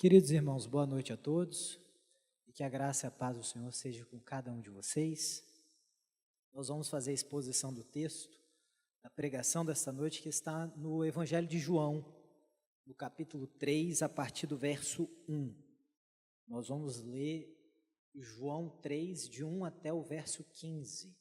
Queridos irmãos, boa noite a todos e que a graça e a paz do Senhor seja com cada um de vocês. Nós vamos fazer a exposição do texto, da pregação desta noite, que está no Evangelho de João, no capítulo 3, a partir do verso 1. Nós vamos ler João 3, de 1 até o verso 15.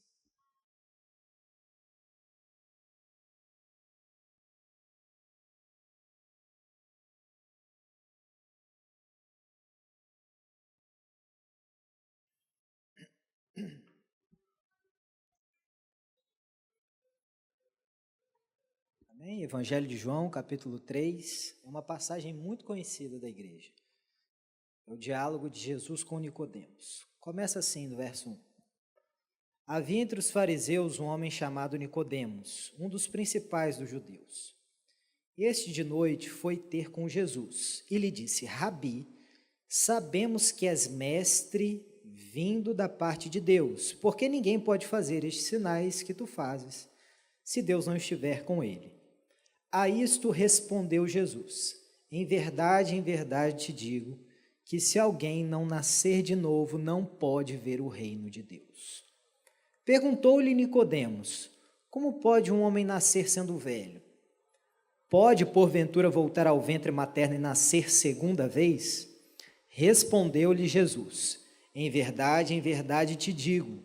Amém? Evangelho de João, capítulo 3, é uma passagem muito conhecida da igreja. É o diálogo de Jesus com Nicodemos. Começa assim no verso 1. Havia entre os fariseus um homem chamado Nicodemos, um dos principais dos judeus. Este de noite foi ter com Jesus e lhe disse: Rabi, sabemos que és mestre vindo da parte de Deus, porque ninguém pode fazer estes sinais que tu fazes, se Deus não estiver com ele. A isto respondeu Jesus: em verdade te digo, que se alguém não nascer de novo, não pode ver o reino de Deus. Perguntou-lhe Nicodemos: como pode um homem nascer sendo velho? Pode, porventura, voltar ao ventre materno e nascer segunda vez? Respondeu-lhe Jesus: em verdade te digo,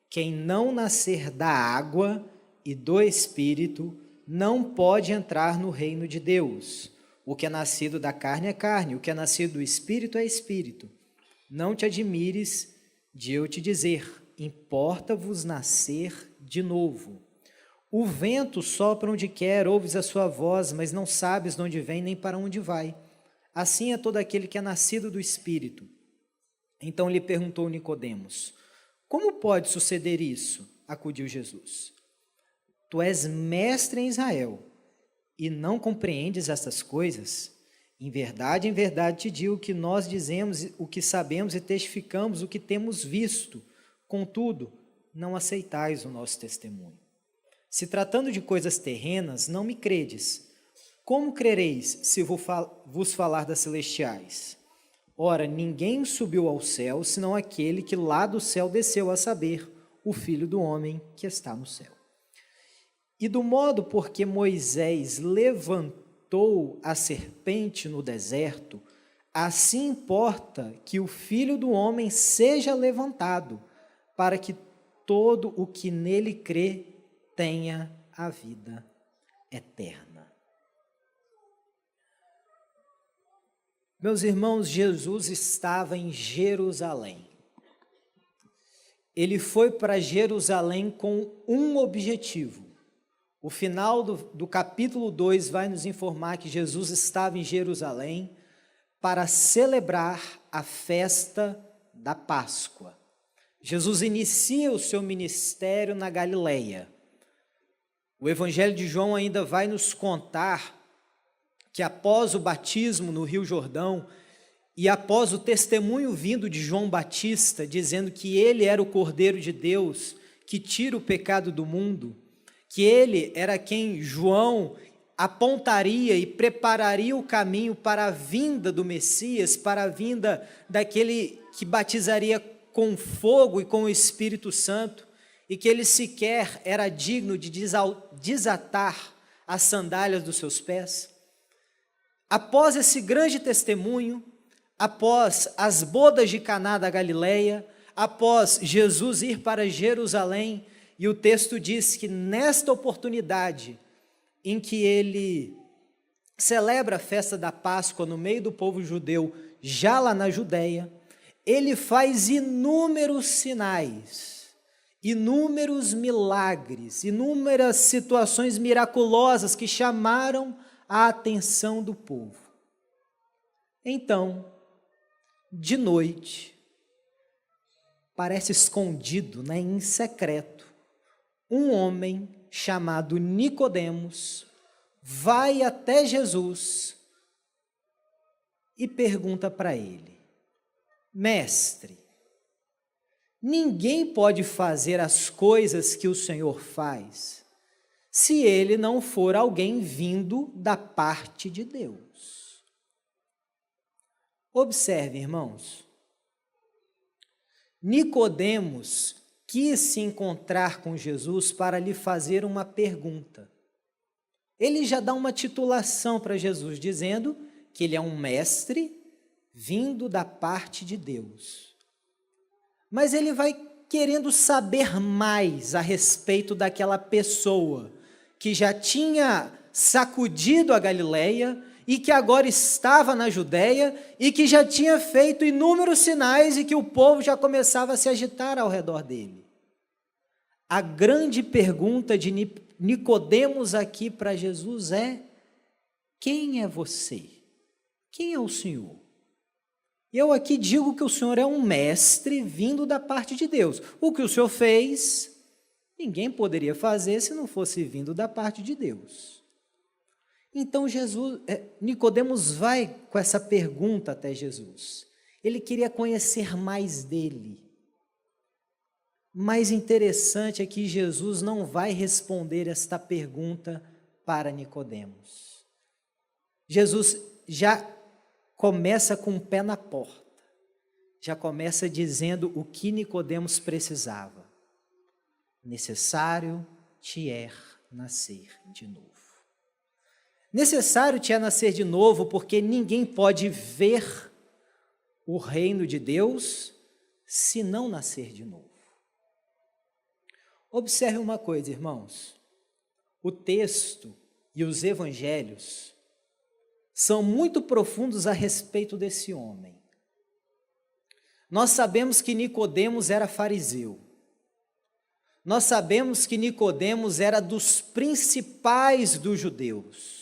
quem não nascer da água e do Espírito não pode entrar no reino de Deus. O que é nascido da carne é carne, o que é nascido do Espírito é Espírito. Não te admires de eu te dizer, importa-vos nascer de novo. O vento sopra onde quer, ouves a sua voz, mas não sabes de onde vem nem para onde vai. Assim é todo aquele que é nascido do Espírito. Então lhe perguntou Nicodemos: como pode suceder isso? Acudiu Jesus. Tu és mestre em Israel e não compreendes estas coisas? Em verdade te digo que nós dizemos o que sabemos e testificamos o que temos visto. Contudo, não aceitais o nosso testemunho. Se tratando de coisas terrenas, não me credes. Como crereis se vos falar das celestiais? Ora, ninguém subiu ao céu, senão aquele que lá do céu desceu, a saber, o Filho do homem que está no céu. E do modo porque Moisés levantou a serpente no deserto, assim importa que o Filho do homem seja levantado, para que todo o que nele crê tenha a vida eterna. Meus irmãos, Jesus estava em Jerusalém. Ele foi para Jerusalém com um objetivo. O final do capítulo 2 vai nos informar que Jesus estava em Jerusalém para celebrar a festa da Páscoa. Jesus inicia o seu ministério na Galileia. O Evangelho de João ainda vai nos contar que após o batismo no Rio Jordão e após o testemunho vindo de João Batista, dizendo que ele era o Cordeiro de Deus que tira o pecado do mundo, que ele era quem João apontaria e prepararia o caminho para a vinda do Messias, para a vinda daquele que batizaria com fogo e com o Espírito Santo, e que ele sequer era digno de desatar as sandálias dos seus pés. Após esse grande testemunho, após as bodas de Caná da Galileia, após Jesus ir para Jerusalém, e o texto diz que nesta oportunidade em que ele celebra a festa da Páscoa no meio do povo judeu, já lá na Judéia, ele faz inúmeros sinais, inúmeros milagres, inúmeras situações miraculosas que chamaram a atenção do povo. Então, de noite, parece escondido, em secreto, um homem chamado Nicodemos vai até Jesus e pergunta para ele: mestre, ninguém pode fazer as coisas que o Senhor faz se ele não for alguém vindo da parte de Deus. Observe, irmãos, Nicodemos quis se encontrar com Jesus para lhe fazer uma pergunta. Ele já dá uma titulação para Jesus, dizendo que ele é um mestre vindo da parte de Deus. Mas ele vai querendo saber mais a respeito daquela pessoa que já tinha sacudido a Galileia e que agora estava na Judéia e que já tinha feito inúmeros sinais e que o povo já começava a se agitar ao redor dele. A grande pergunta de Nicodemos aqui para Jesus é: quem é você? Quem é o Senhor? Eu aqui digo que o Senhor é um mestre vindo da parte de Deus. O que o Senhor fez, ninguém poderia fazer se não fosse vindo da parte de Deus. Então Nicodemos vai com essa pergunta até Jesus. Ele queria conhecer mais dele. Mais interessante é que Jesus não vai responder esta pergunta para Nicodemos. Jesus já começa com o pé na porta. Já começa dizendo o que Nicodemos precisava. Necessário te é nascer de novo. Necessário te é nascer de novo, porque ninguém pode ver o reino de Deus se não nascer de novo. Observe uma coisa, irmãos. O texto e os evangelhos são muito profundos a respeito desse homem. Nós sabemos que Nicodemos era fariseu. Nós sabemos que Nicodemos era dos principais dos judeus.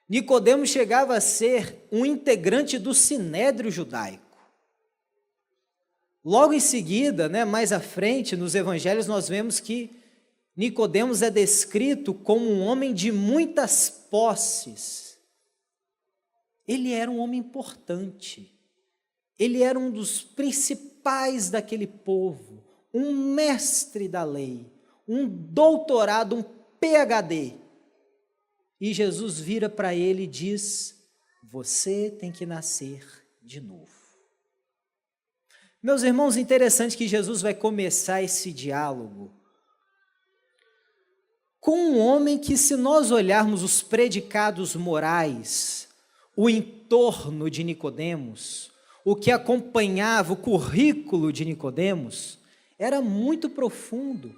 Nicodemos chegava a ser um integrante do sinédrio judaico. Logo em seguida, mais à frente, nos evangelhos, nós vemos que Nicodemos é descrito como um homem de muitas posses. Ele era um homem importante. Ele era um dos principais daquele povo, um mestre da lei, um doutorado, um PhD. E Jesus vira para ele e diz: você tem que nascer de novo. Meus irmãos, interessante que Jesus vai começar esse diálogo com um homem que, se nós olharmos os predicados morais, o entorno de Nicodemos, o que acompanhava o currículo de Nicodemos, era muito profundo.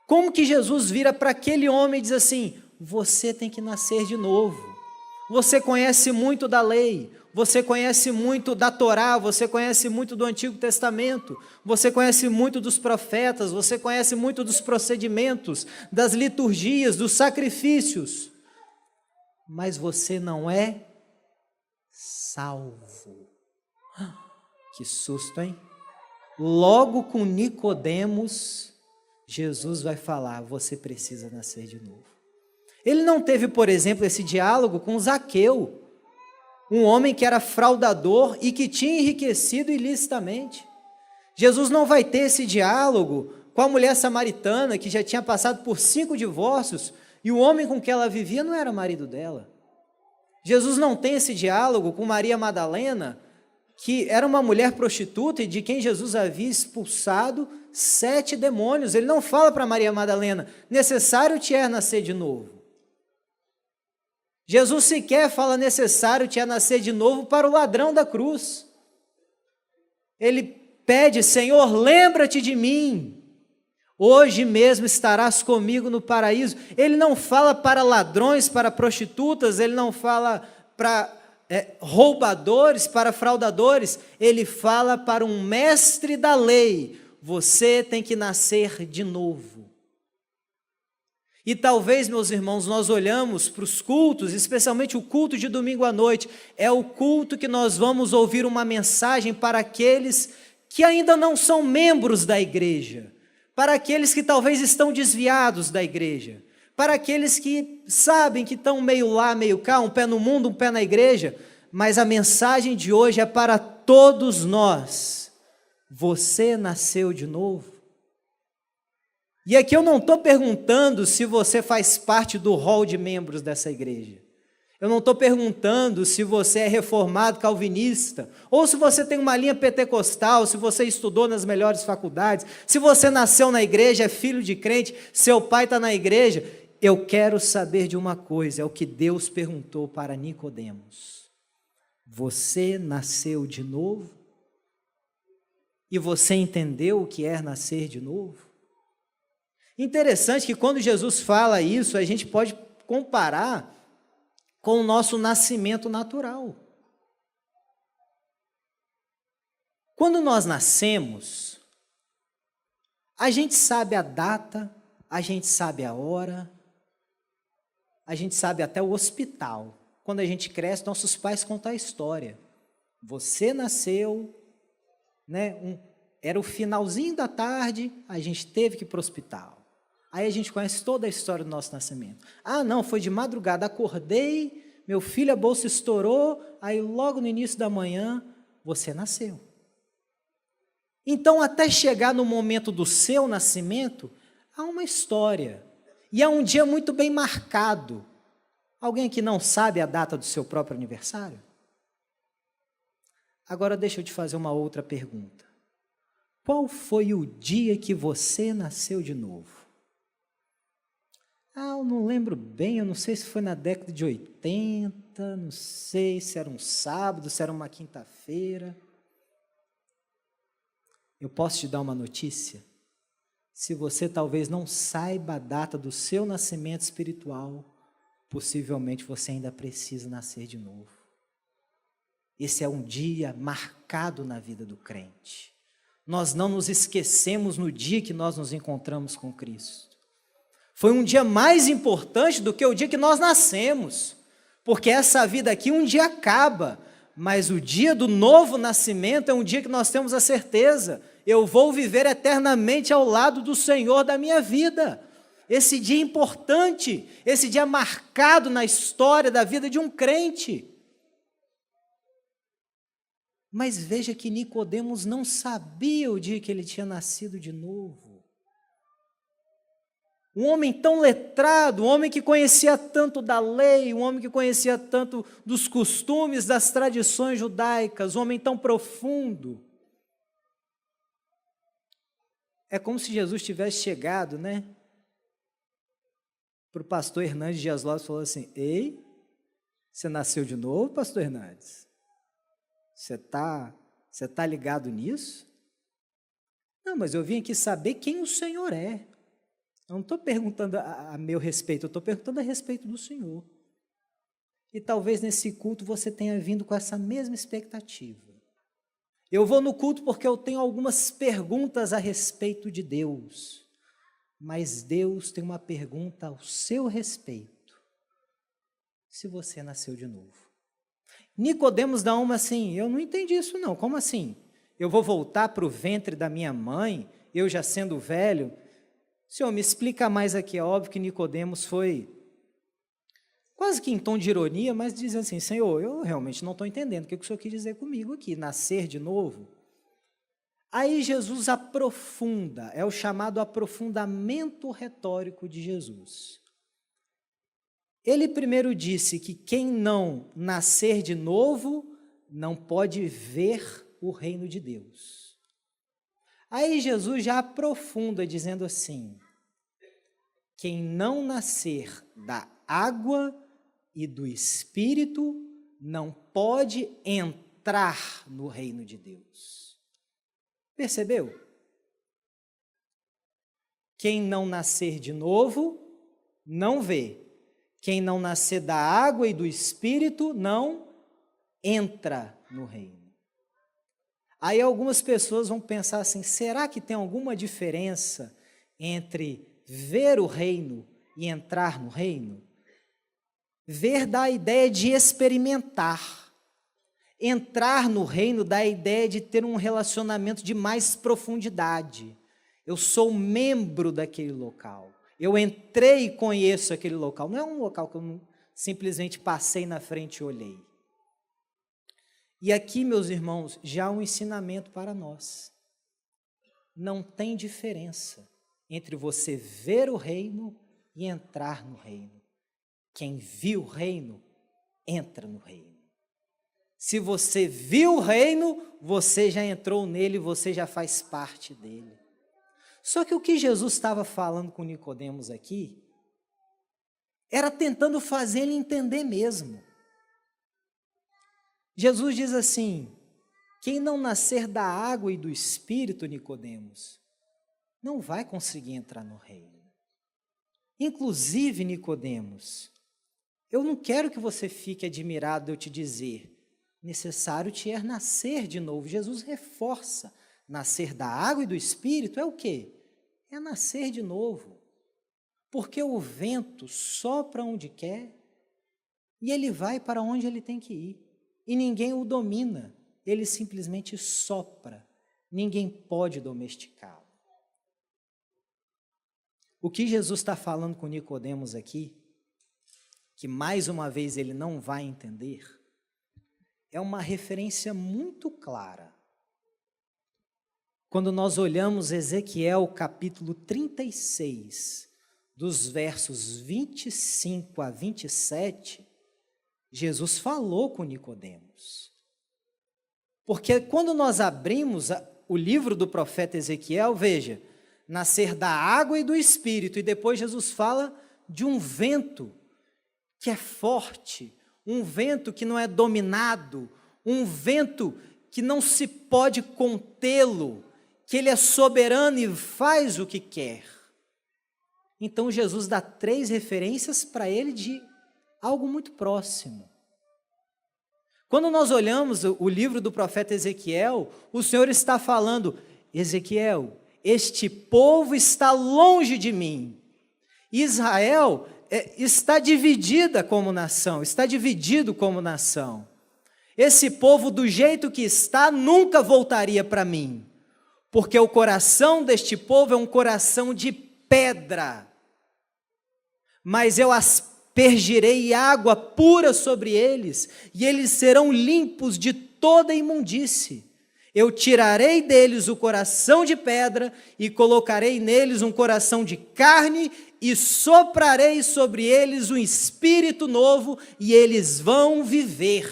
Como que Jesus vira para aquele homem e diz assim: você tem que nascer de novo. Você conhece muito da lei, você conhece muito da Torá, você conhece muito do Antigo Testamento, você conhece muito dos profetas, você conhece muito dos procedimentos, das liturgias, dos sacrifícios, mas você não é salvo. Que susto, hein? Logo com Nicodemos, Jesus vai falar: você precisa nascer de novo. Ele não teve, por exemplo, esse diálogo com Zaqueu, um homem que era fraudador e que tinha enriquecido ilicitamente. Jesus não vai ter esse diálogo com a mulher samaritana, que já tinha passado por 5 divórcios, e o homem com que ela vivia não era marido dela. Jesus não tem esse diálogo com Maria Madalena, que era uma mulher prostituta e de quem Jesus havia expulsado 7 demônios. Ele não fala para Maria Madalena: necessário te é nascer de novo. Jesus sequer fala: necessário te é nascer de novo para o ladrão da cruz. Ele pede: Senhor, lembra-te de mim, hoje mesmo estarás comigo no paraíso. Ele não fala para ladrões, para prostitutas, ele não fala para roubadores, para fraudadores, ele fala para um mestre da lei: você tem que nascer de novo. E talvez, meus irmãos, nós olhamos para os cultos, especialmente o culto de domingo à noite, é o culto que nós vamos ouvir uma mensagem para aqueles que ainda não são membros da igreja, para aqueles que talvez estão desviados da igreja, para aqueles que sabem que estão meio lá, meio cá, um pé no mundo, um pé na igreja, mas a mensagem de hoje é para todos nós. Você nasceu de novo? E aqui eu não estou perguntando se você faz parte do hall de membros dessa igreja. Eu não estou perguntando se você é reformado calvinista, ou se você tem uma linha pentecostal, se você estudou nas melhores faculdades, se você nasceu na igreja, é filho de crente, seu pai está na igreja. Eu quero saber de uma coisa, é o que Deus perguntou para Nicodemos. Você nasceu de novo? E você entendeu o que é nascer de novo? Interessante que quando Jesus fala isso, a gente pode comparar com o nosso nascimento natural. Quando nós nascemos, a gente sabe a data, a gente sabe a hora, a gente sabe até o hospital. Quando a gente cresce, nossos pais contam a história. Você nasceu, né, era o finalzinho da tarde, a gente teve que ir para o hospital. Aí a gente conhece toda a história do nosso nascimento. Ah, não, foi de madrugada, acordei, meu filho, a bolsa estourou, aí logo no início da manhã, você nasceu. Então, até chegar no momento do seu nascimento, há uma história. E é um dia muito bem marcado. Alguém aqui não sabe a data do seu próprio aniversário? Agora deixa eu te fazer uma outra pergunta. Qual foi o dia que você nasceu de novo? Ah, eu não lembro bem, eu não sei se foi na década de 80, não sei se era um sábado, se era uma quinta-feira. Eu posso te dar uma notícia? Se você talvez não saiba a data do seu nascimento espiritual, possivelmente você ainda precisa nascer de novo. Esse é um dia marcado na vida do crente. Nós não nos esquecemos no dia que nós nos encontramos com Cristo. Foi um dia mais importante do que o dia que nós nascemos, porque essa vida aqui um dia acaba, mas o dia do novo nascimento é um dia que nós temos a certeza, eu vou viver eternamente ao lado do Senhor da minha vida. Esse dia é importante, esse dia é marcado na história da vida de um crente. Mas veja que Nicodemos não sabia o dia que ele tinha nascido de novo. Um homem tão letrado, um homem que conhecia tanto da lei, um homem que conhecia tanto dos costumes, das tradições judaicas, um homem tão profundo. É como se Jesus tivesse chegado, né, para o pastor Hernandes Dias Lopes e falou assim: ei, você nasceu de novo, pastor Hernandes? Você tá ligado nisso? Não, mas eu vim aqui saber quem o Senhor é. Eu não estou perguntando a meu respeito, eu estou perguntando a respeito do Senhor. E talvez nesse culto você tenha vindo com essa mesma expectativa. Eu vou no culto porque eu tenho algumas perguntas a respeito de Deus. Mas Deus tem uma pergunta ao seu respeito. Se você nasceu de novo. Nicodemos dá uma assim: eu não entendi isso não, como assim? Eu vou voltar para o ventre da minha mãe, eu já sendo velho? Senhor, me explica mais aqui. É óbvio que Nicodemos foi quase que em tom de ironia, mas dizendo assim: Senhor, eu realmente não estou entendendo o que o Senhor quis dizer comigo aqui, nascer de novo. Aí Jesus aprofunda, é o chamado aprofundamento retórico de Jesus. Ele primeiro disse que quem não nascer de novo não pode ver o reino de Deus. Aí Jesus já aprofunda dizendo assim: quem não nascer da água e do Espírito não pode entrar no reino de Deus. Percebeu? Quem não nascer de novo não vê. Quem não nascer da água e do Espírito não entra no reino. Aí algumas pessoas vão pensar assim: será que tem alguma diferença entre ver o reino e entrar no reino? Ver dá a ideia de experimentar. Entrar no reino dá a ideia de ter um relacionamento de mais profundidade. Eu sou membro daquele local. Eu entrei e conheço aquele local. Não é um local que eu simplesmente passei na frente e olhei. E aqui, meus irmãos, já há um ensinamento para nós. Não tem diferença entre você ver o reino e entrar no reino. Quem viu o reino entra no reino. Se você viu o reino, você já entrou nele, você já faz parte dele. Só que o que Jesus estava falando com Nicodemos aqui, era tentando fazer ele entender mesmo. Jesus diz assim: quem não nascer da água e do Espírito, Nicodemos, não vai conseguir entrar no reino. Inclusive, Nicodemos, eu não quero que você fique admirado de eu te dizer, necessário te é nascer de novo. Jesus reforça, nascer da água e do Espírito é o quê? É nascer de novo. Porque o vento sopra onde quer e ele vai para onde ele tem que ir. E ninguém o domina, ele simplesmente sopra. Ninguém pode domesticá-lo. O que Jesus está falando com Nicodemos aqui, que mais uma vez ele não vai entender, é uma referência muito clara. Quando nós olhamos Ezequiel capítulo 36, dos versos 25 a 27, Jesus falou com Nicodemos. Porque quando nós abrimos o livro do profeta Ezequiel, veja, nascer da água e do Espírito, e depois Jesus fala de um vento que é forte, um vento que não é dominado, um vento que não se pode contê-lo, que ele é soberano e faz o que quer. Então Jesus dá 3 referências para ele de algo muito próximo. Quando nós olhamos o livro do profeta Ezequiel, o Senhor está falando: Ezequiel, este povo está longe de mim. Israel está dividida como nação, está dividido como nação. Esse povo, do jeito que está, nunca voltaria para mim, porque o coração deste povo é um coração de pedra. Mas eu aspergirei água pura sobre eles, e eles serão limpos de toda imundície. Eu tirarei deles o coração de pedra e colocarei neles um coração de carne e soprarei sobre eles um espírito novo e eles vão viver.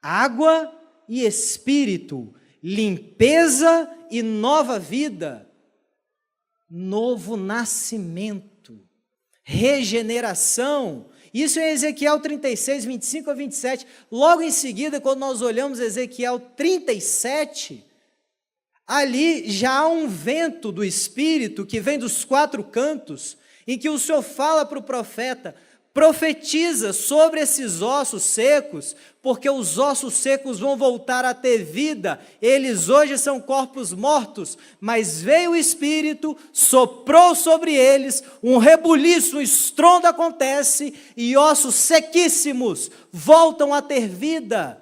Água e espírito, limpeza e nova vida, novo nascimento, regeneração. Isso é Ezequiel 36, 25 a 27. Logo em seguida, quando nós olhamos Ezequiel 37, ali já há um vento do Espírito que vem dos 4 cantos, em que o Senhor fala para o profeta: profetiza sobre esses ossos secos, porque os ossos secos vão voltar a ter vida. Eles hoje são corpos mortos, mas veio o Espírito, soprou sobre eles, um rebuliço, um estrondo acontece, e ossos sequíssimos voltam a ter vida,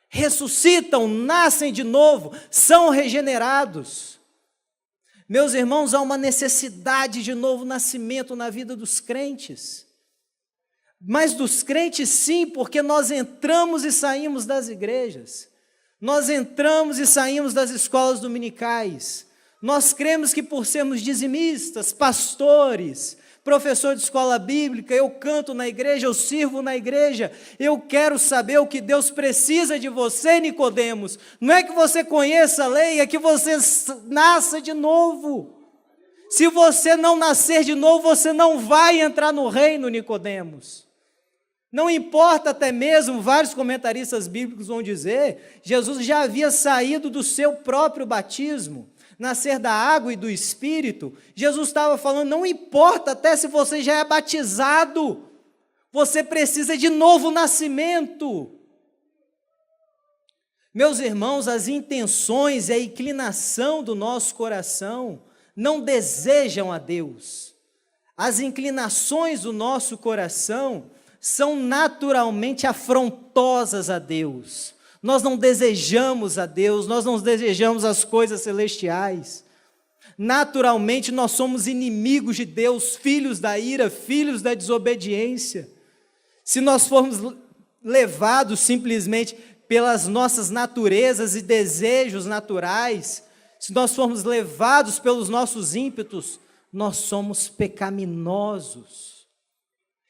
ressuscitam, nascem de novo, são regenerados. Meus irmãos, há uma necessidade de novo nascimento na vida dos crentes. Mas dos crentes sim, porque nós entramos e saímos das igrejas, nós entramos e saímos das escolas dominicais, nós cremos que por sermos dizimistas, pastores, professor de escola bíblica, eu canto na igreja, eu sirvo na igreja, eu quero saber o que Deus precisa de você, Nicodemos. Não é que você conheça a lei, é que você nasça de novo. Se você não nascer de novo, você não vai entrar no reino, Nicodemos. Não importa, até mesmo, vários comentaristas bíblicos vão dizer, Jesus já havia saído do seu próprio batismo, nascer da água e do Espírito. Jesus estava falando, não importa até se você já é batizado, você precisa de novo nascimento. Meus irmãos, as intenções e a inclinação do nosso coração não desejam a Deus. As inclinações do nosso coração são naturalmente afrontosas a Deus. Nós não desejamos a Deus, nós não desejamos as coisas celestiais. Naturalmente nós somos inimigos de Deus, filhos da ira, filhos da desobediência. Se nós formos levados simplesmente pelas nossas naturezas e desejos naturais, se nós formos levados pelos nossos ímpetos, nós somos pecaminosos.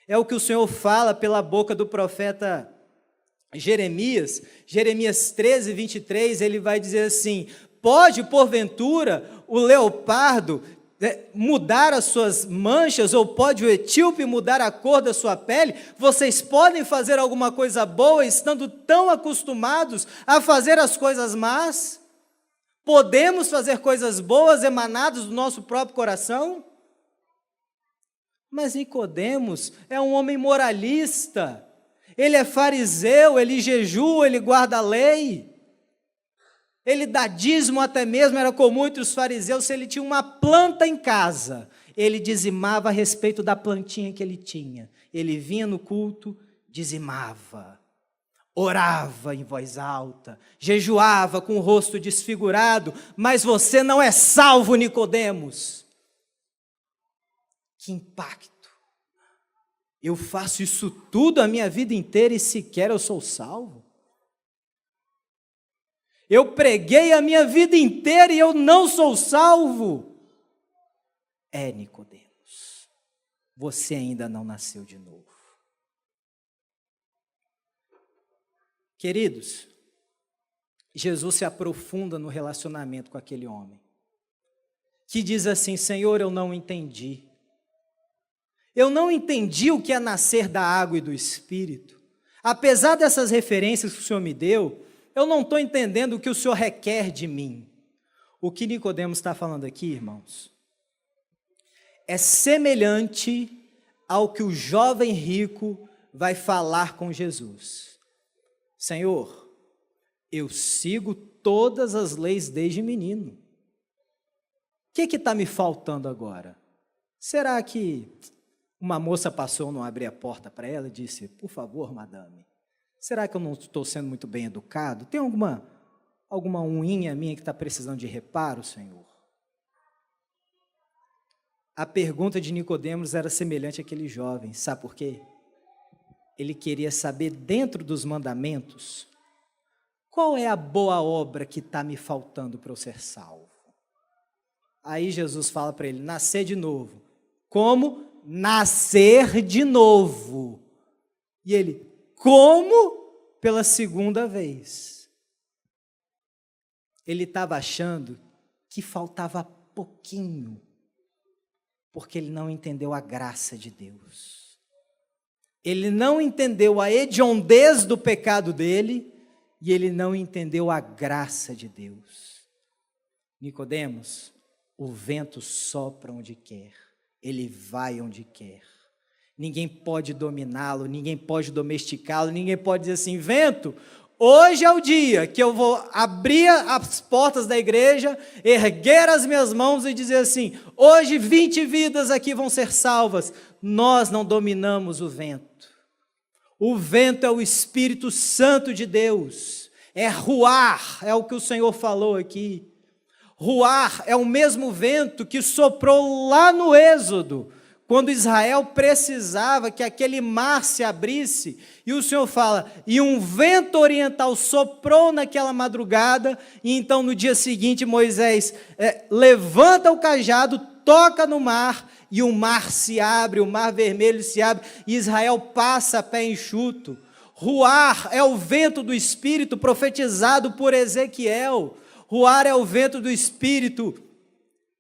É o que o Senhor fala pela boca do profeta Jeremias. Jeremias 13, 23, ele vai dizer assim: pode, porventura, o leopardo mudar as suas manchas, ou pode o etíope mudar a cor da sua pele? Vocês podem fazer alguma coisa boa estando tão acostumados a fazer as coisas más? Podemos fazer coisas boas emanadas do nosso próprio coração? Mas Nicodemos é um homem moralista, ele é fariseu, ele jejua, ele guarda a lei, ele dá dízimo até mesmo, era comum entre os fariseus, se ele tinha uma planta em casa, ele dizimava a respeito da plantinha que ele tinha. Ele vinha no culto, dizimava, orava em voz alta, jejuava com o rosto desfigurado, mas você não é salvo, Nicodemos. Que impacto! Eu faço isso tudo a minha vida inteira e sequer eu sou salvo? Eu preguei a minha vida inteira e eu não sou salvo? Nicodemos, você ainda não nasceu de novo. Queridos, Jesus se aprofunda no relacionamento com aquele homem, que diz assim: Senhor, eu não entendi. Eu não entendi o que é nascer da água e do Espírito. Apesar dessas referências que o Senhor me deu, eu não estou entendendo o que o Senhor requer de mim. O que Nicodemos está falando aqui, irmãos, é semelhante ao que o jovem rico vai falar com Jesus. Senhor, eu sigo todas as leis desde menino. O que está me faltando agora? Será que uma moça passou, não abri a porta para ela e disse: por favor, madame, será que eu não estou sendo muito bem educado? Tem alguma unhinha minha que está precisando de reparo, Senhor? A pergunta de Nicodemos era semelhante àquele jovem, sabe por quê? Ele queria saber, dentro dos mandamentos, qual é a boa obra que está me faltando para eu ser salvo. Aí Jesus fala para ele: nascer de novo. Como? Nascer de novo. E ele: como? Pela segunda vez. Ele estava achando que faltava pouquinho, porque ele não entendeu a graça de Deus. Ele não entendeu a hediondez do pecado dele, e ele não entendeu a graça de Deus. Nicodemos, o vento sopra onde quer, ele vai onde quer. Ninguém pode dominá-lo, ninguém pode domesticá-lo, ninguém pode dizer assim: vento, hoje é o dia que eu vou abrir as portas da igreja, erguer as minhas mãos e dizer assim: hoje 20 vidas aqui vão ser salvas. Nós não dominamos o vento. O vento é o Espírito Santo de Deus, é ruar, é o que o Senhor falou aqui. Ruar é o mesmo vento que soprou lá no Êxodo, quando Israel precisava que aquele mar se abrisse, e o Senhor fala: e um vento oriental soprou naquela madrugada, e então no dia seguinte Moisés levanta o cajado, toca no mar, e o mar se abre, o mar vermelho se abre, e Israel passa a pé enxuto. Ruar é o vento do Espírito profetizado por Ezequiel. Ruar é o vento do Espírito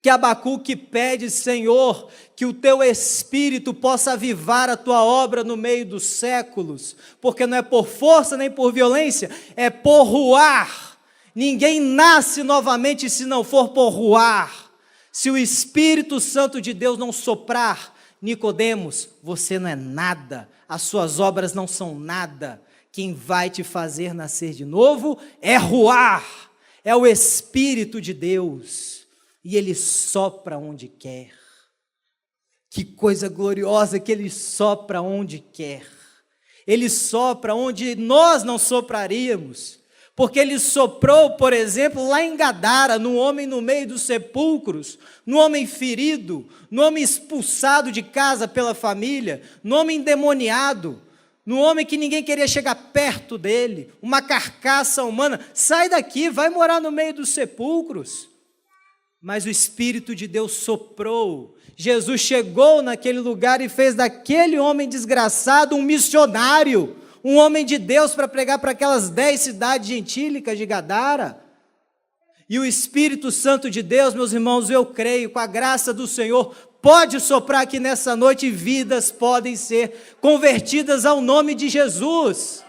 que Abacuque pede: Senhor, que o teu Espírito possa avivar a tua obra no meio dos séculos, porque não é por força nem por violência, é por ruar. Ninguém nasce novamente se não for por ruar. Se o Espírito Santo de Deus não soprar, Nicodemos, você não é nada, as suas obras não são nada. Quem vai te fazer nascer de novo é ruar. É o Espírito de Deus, e Ele sopra onde quer. Que coisa gloriosa que Ele sopra onde quer. Ele sopra onde nós não sopraríamos, porque Ele soprou, por exemplo, lá em Gadara, no homem no meio dos sepulcros, no homem ferido, no homem expulsado de casa pela família, no homem endemoniado, no homem que ninguém queria chegar perto dele, uma carcaça humana. Sai daqui, vai morar no meio dos sepulcros. mas o Espírito de Deus soprou. Jesus chegou naquele lugar e fez daquele homem desgraçado um missionário, um homem de Deus para pregar para aquelas 10 cidades gentílicas de Gadara. E o Espírito Santo de Deus, meus irmãos, eu creio, com a graça do Senhor, pode soprar aqui nessa noite e vidas podem ser convertidas ao nome de Jesus.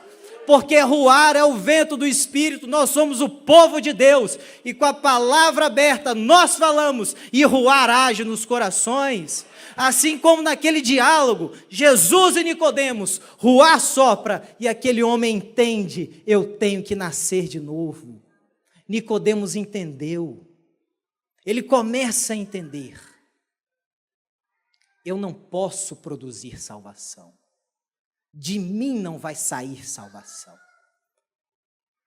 Porque ruar é o vento do Espírito, nós somos o povo de Deus, e com a palavra aberta nós falamos, e ruar age nos corações. Assim como naquele diálogo, Jesus e Nicodemos, ruar sopra, e aquele homem entende, eu tenho que nascer de novo. Nicodemos entendeu, ele começa a entender, eu não posso produzir salvação, de mim não vai sair salvação,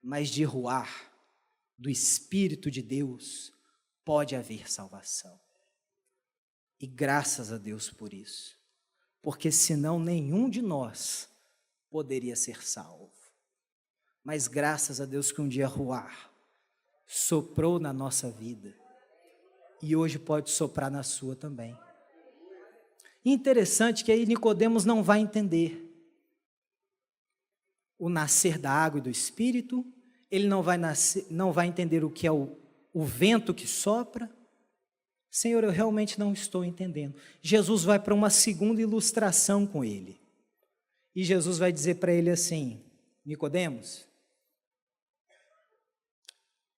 mas de ruar, do Espírito de Deus, pode haver salvação. E graças a Deus por isso, porque senão nenhum de nós poderia ser salvo. Mas graças a Deus que um dia ruar soprou na nossa vida, e hoje pode soprar na sua também. Interessante que aí Nicodemos não vai entender o nascer da água e do Espírito, ele não vai entender o que é o vento que sopra. Senhor, eu realmente não estou entendendo. Jesus vai para uma segunda ilustração com ele. E Jesus vai dizer para ele assim, Nicodemos,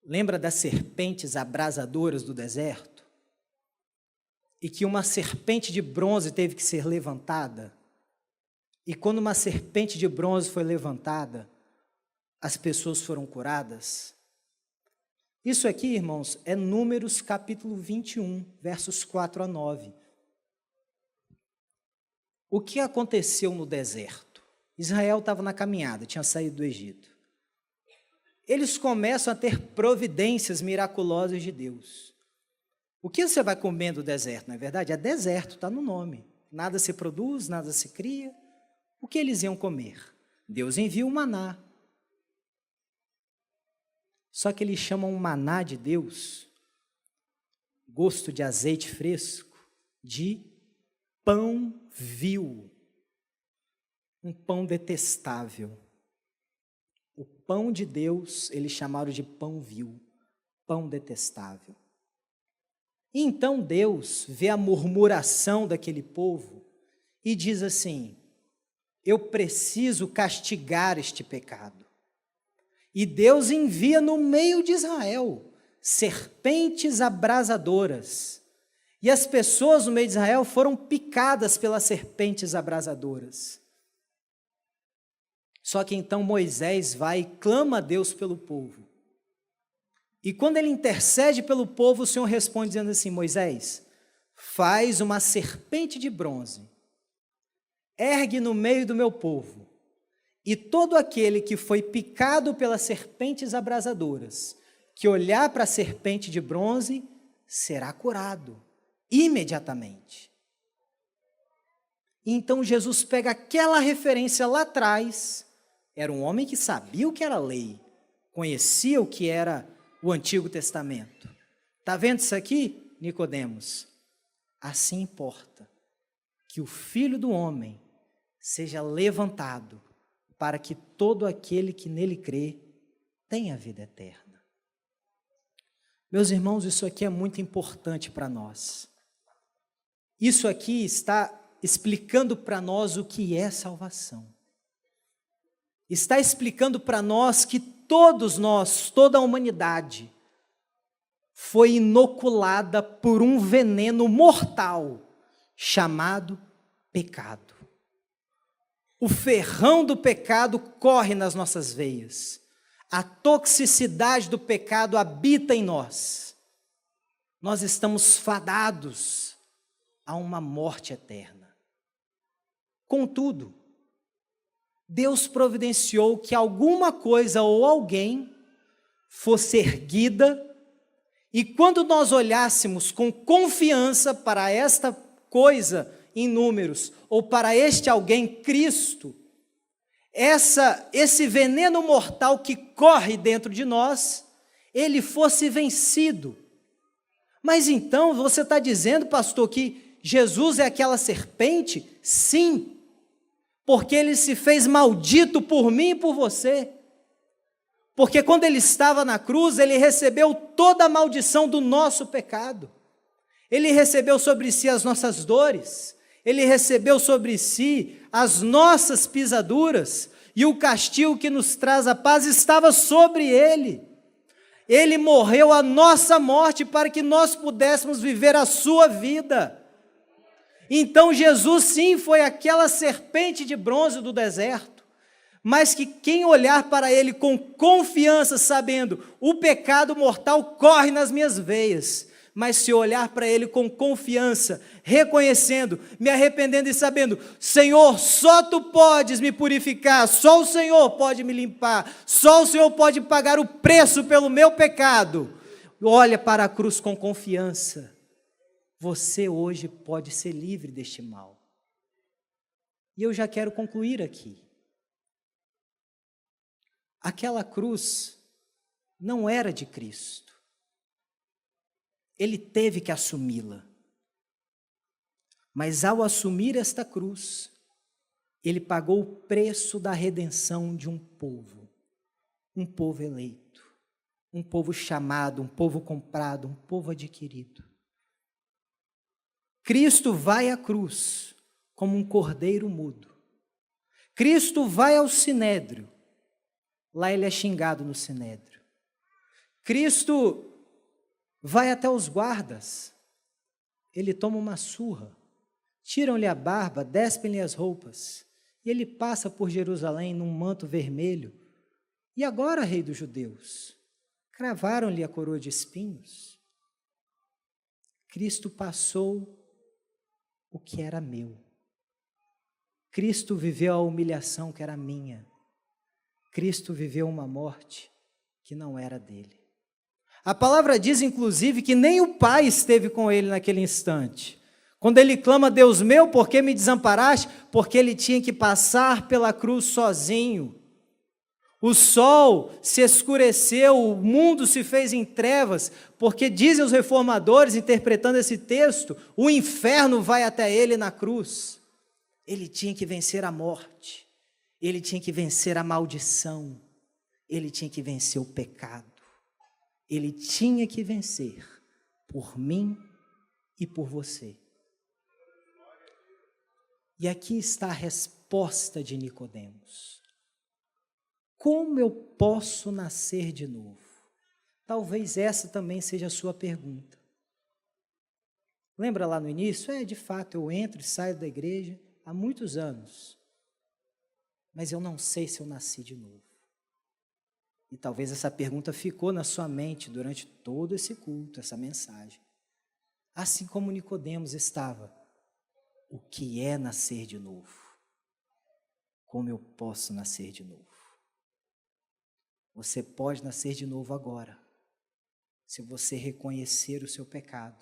lembra das serpentes abrasadoras do deserto? E que uma serpente de bronze teve que ser levantada? E quando uma serpente de bronze foi levantada, as pessoas foram curadas? Isso aqui, irmãos, é Números capítulo 21, versos 4 a 9. O que aconteceu no deserto? Israel estava na caminhada, tinha saído do Egito. Eles começam a ter providências miraculosas de Deus. O que você vai comer no deserto, não é verdade? É deserto, está no nome. Nada se produz, nada se cria. O que eles iam comer? Deus envia o maná. Só que eles chamam o maná de Deus, gosto de azeite fresco, de pão vil. Um pão detestável. O pão de Deus, eles chamaram de pão vil, pão detestável. E então Deus vê a murmuração daquele povo e diz assim, eu preciso castigar este pecado. E Deus envia no meio de Israel serpentes abrasadoras. E as pessoas no meio de Israel foram picadas pelas serpentes abrasadoras. Só que então Moisés vai e clama a Deus pelo povo. E quando ele intercede pelo povo, o Senhor responde dizendo assim, Moisés, faz uma serpente de bronze, ergue no meio do meu povo, e todo aquele que foi picado pelas serpentes abrasadoras, que olhar para a serpente de bronze, será curado, imediatamente. E então Jesus pega aquela referência lá atrás, era um homem que sabia o que era lei, conhecia o que era o Antigo Testamento. Está vendo isso aqui, Nicodemos? Assim importa que o Filho do Homem seja levantado para que todo aquele que nele crê tenha vida eterna. Meus irmãos, isso aqui é muito importante para nós. Isso aqui está explicando para nós o que é salvação. Está explicando para nós que todos nós, toda a humanidade, foi inoculada por um veneno mortal chamado pecado. O ferrão do pecado corre nas nossas veias. A toxicidade do pecado habita em nós. Nós estamos fadados a uma morte eterna. Contudo, Deus providenciou que alguma coisa ou alguém fosse erguida, e quando nós olhássemos com confiança para esta coisa em Números, ou para este alguém, Cristo, esse veneno mortal que corre dentro de nós, ele fosse vencido. Mas então você está dizendo, pastor, que Jesus é aquela serpente? Sim, porque ele se fez maldito por mim e por você. Porque quando ele estava na cruz, ele recebeu toda a maldição do nosso pecado. Ele recebeu sobre si as nossas dores, ele recebeu sobre si as nossas pisaduras, e o castigo que nos traz a paz estava sobre ele. Ele morreu a nossa morte para que nós pudéssemos viver a sua vida. Então Jesus sim foi aquela serpente de bronze do deserto, mas que quem olhar para ele com confiança, sabendo, o pecado mortal corre nas minhas veias, mas se olhar para ele com confiança, reconhecendo, me arrependendo e sabendo, Senhor, só Tu podes me purificar, só o Senhor pode me limpar, só o Senhor pode pagar o preço pelo meu pecado, olha para a cruz com confiança, você hoje pode ser livre deste mal. E eu já quero concluir aqui. Aquela cruz não era de Cristo. Ele teve que assumi-la. Mas ao assumir esta cruz, ele pagou o preço da redenção de um povo eleito, um povo chamado, um povo comprado, um povo adquirido. Cristo vai à cruz como um cordeiro mudo. Cristo vai ao sinédrio. Lá ele é xingado no sinédrio. Cristo vai até os guardas. Ele toma uma surra. Tiram-lhe a barba, despem-lhe as roupas. E ele passa por Jerusalém num manto vermelho. E agora, rei dos judeus? Cravaram-lhe a coroa de espinhos. Cristo passou o que era meu. Cristo viveu a humilhação que era minha. Cristo viveu uma morte que não era dele. A palavra diz, inclusive, que nem o Pai esteve com ele naquele instante. Quando ele clama, Deus meu, por que me desamparaste? Porque ele tinha que passar pela cruz sozinho. O sol se escureceu, o mundo se fez em trevas, porque dizem os reformadores, interpretando esse texto, o inferno vai até ele na cruz. Ele tinha que vencer a morte, ele tinha que vencer a maldição, ele tinha que vencer o pecado, ele tinha que vencer por mim e por você. E aqui está a resposta de Nicodemos. Como eu posso nascer de novo? Talvez essa também seja a sua pergunta. Lembra lá no início? De fato, eu entro e saio da igreja há muitos anos, mas eu não sei se eu nasci de novo. E talvez essa pergunta ficou na sua mente durante todo esse culto, essa mensagem. Assim como Nicodemos estava. O que é nascer de novo? Como eu posso nascer de novo? Você pode nascer de novo agora, se você reconhecer o seu pecado,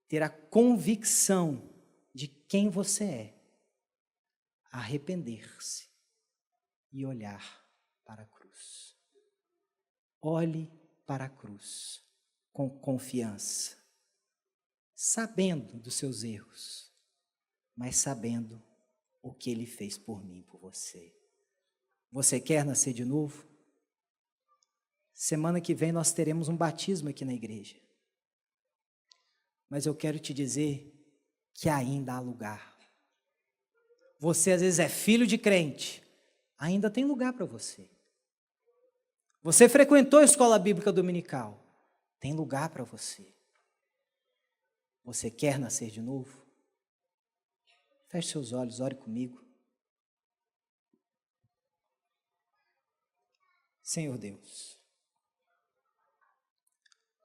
ter a convicção de quem você é, arrepender-se e olhar para a cruz. Olhe para a cruz com confiança, sabendo dos seus erros, mas sabendo o que Ele fez por mim, por você. Você quer nascer de novo? Semana que vem nós teremos um batismo aqui na igreja. Mas eu quero te dizer que ainda há lugar. Você às vezes é filho de crente, ainda tem lugar para você. Você frequentou a escola bíblica dominical, tem lugar para você. Você quer nascer de novo? Feche seus olhos, ore comigo. Senhor Deus,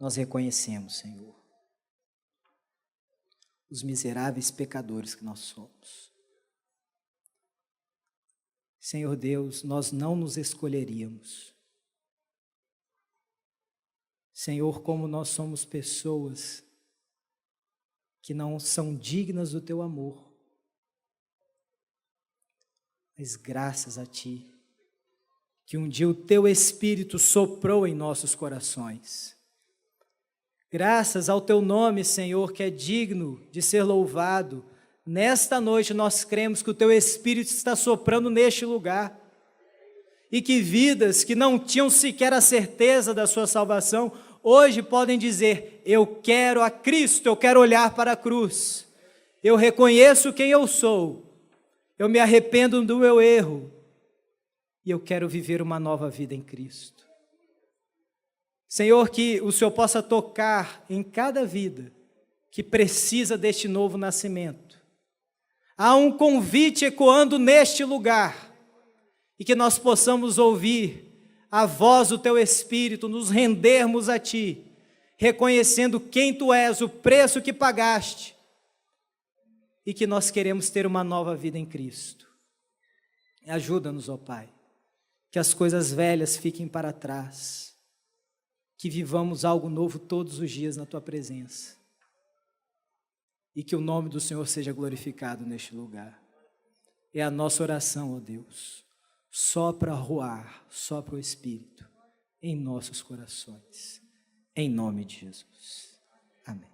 nós reconhecemos, Senhor, os miseráveis pecadores que nós somos. Senhor Deus, nós não nos escolheríamos. Senhor, como nós somos pessoas que não são dignas do Teu amor, mas graças a Ti, que um dia o Teu Espírito soprou em nossos corações. Graças ao teu nome, Senhor, que é digno de ser louvado. Nesta noite nós cremos que o teu Espírito está soprando neste lugar e que vidas que não tinham sequer a certeza da sua salvação, hoje podem dizer: eu quero a Cristo, eu quero olhar para a cruz, eu reconheço quem eu sou, eu me arrependo do meu erro e eu quero viver uma nova vida em Cristo. Senhor, que o Senhor possa tocar em cada vida que precisa deste novo nascimento. Há um convite ecoando neste lugar, e que nós possamos ouvir a voz do Teu Espírito, nos rendermos a Ti, reconhecendo quem Tu és, o preço que pagaste, e que nós queremos ter uma nova vida em Cristo. Ajuda-nos, ó Pai, que as coisas velhas fiquem para trás, que vivamos algo novo todos os dias na Tua presença, e que o nome do Senhor seja glorificado neste lugar. É a nossa oração, ó Deus. Sopra Ruach, sopra o Espírito em nossos corações, em nome de Jesus. Amém.